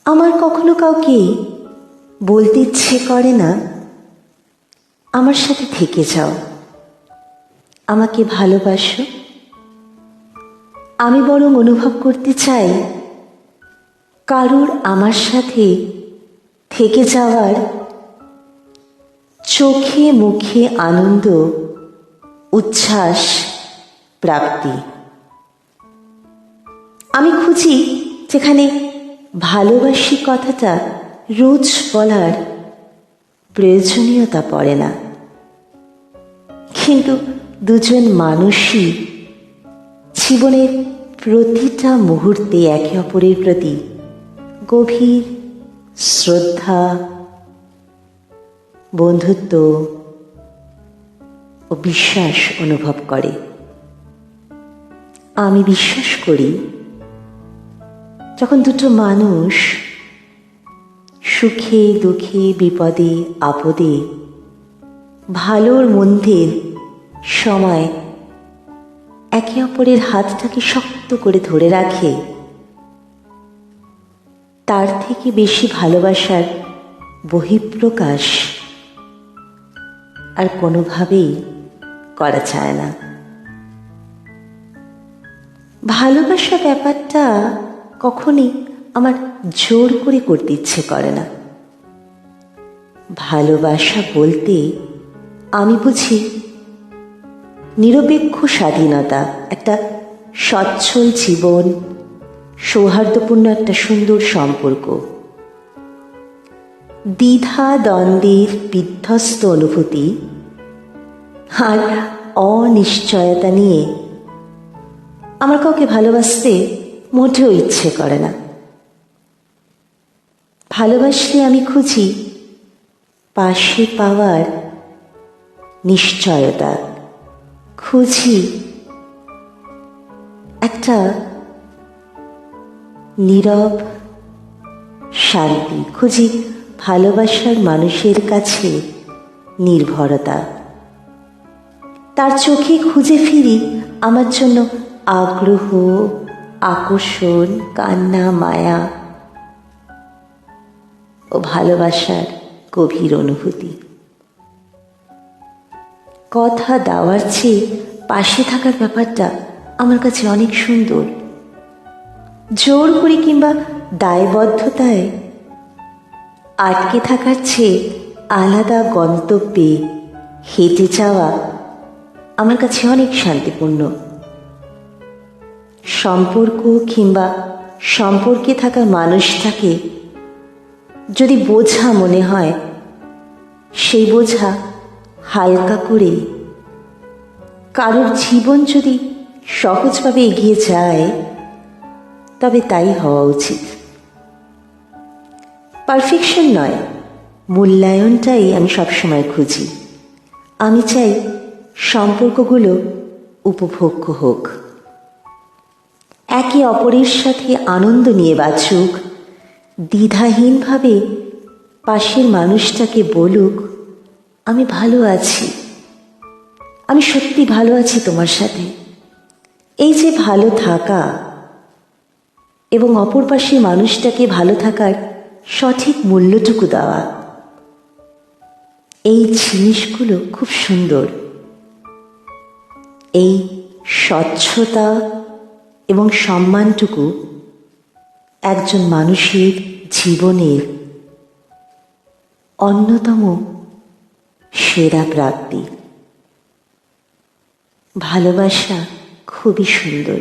আমার কখনো কাউকে বলতে ইচ্ছে করে না আমার সাথে থেকে যাও, আমাকে ভালোবাসো। আমি বরং অনুভব করতে চাই কারুর আমার সাথে থেকে যাওয়ার চোখে মুখে আনন্দ, উচ্ছ্বাস, প্রাপ্তি। আমি খুঁজি যেখানে ভালোবাসি কথাটা রোজ বলার প্রয়োজনীয়তা পড়ে না, কিন্তু দুজন মানুষই জীবনের প্রতিটা মুহূর্তে একে অপরের প্রতি গভীর শ্রদ্ধা, বন্ধুত্ব ও বিশ্বাস অনুভব করে। আমি বিশ্বাস করি যখন দুটো মানুষ সুখে দুঃখে বিপদে আপদে ভালোর মন্দের সময় একে অপরের হাতটাকে শক্ত করে ধরে রাখে, তার থেকে বেশি ভালোবাসার বহিঃপ্রকাশ আর কোনোভাবেই করা যায় না। ভালোবাসা ব্যাপারটা কখনই আমার জোর করে করতে ইচ্ছে করে না। ভালোবাসা বলতে আমি বুঝি নিরপেক্ষ স্বাধীনতা, একটা সচ্ছল জীবন, সৌহার্দ্যপূর্ণ একটা সুন্দর সম্পর্ক। দ্বিধা দ্বন্দ্বের বিধ্বস্ত অনুভূতি আর অনিশ্চয়তা নিয়ে আমার কাউকে ভালোবাসতে মোটেও ইচ্ছে করে না। ভালোবাসলে আমি খুঁজি পাশে পাওয়ার নিশ্চয়তা, খুঁজি একটা নীরব শান্তি, খুঁজি ভালোবাসার মানুষের কাছে নির্ভরতা। তার চোখে খুঁজে ফিরি আমার জন্য আগ্রহ, আকর্ষণ, কান্না, মায়া ও ভালোবাসার গভীর অনুভূতি। কথা দেওয়ার চেয়ে পাশে থাকার ব্যাপারটা আমার কাছে অনেক সুন্দর। জোর করে কিংবা দায়বদ্ধতায় আটকে থাকার চেয়ে আলাদা গন্তব্যে হেঁটে যাওয়া আমার কাছে অনেক শান্তিপূর্ণ। সম্পর্ক কিংবা সম্পর্কে থাকা মানুষটাকে যদি বোঝা মনে হয়, সেই বোঝা হালকা করে কারোর জীবন যদি সহজভাবে এগিয়ে যায়, তবে তাই হওয়া উচিত। পারফেকশন নয়, মূল্যায়নটাই আমি সবসময় খুঁজি। আমি চাই সম্পর্কগুলো উপভোগ্য হোক, একে অপরের সাথে আনন্দ নিয়ে বাঁচুক, দ্বিধাহীনভাবে পাশের মানুষটাকে বলুক আমি ভালো আছি, আমি সত্যি ভালো আছি তোমার সাথে। এই যে ভালো থাকা এবং অপর পাশের মানুষটাকে ভালো থাকার সঠিক মূল্যটুকু দেওয়া, এই জিনিসগুলো খুব সুন্দর। এই স্বচ্ছতা এবং সম্মানটুকু একজন মানুষের জীবনের অন্যতম সেরা প্রাপ্তি। ভালোবাসা খুবই সুন্দর।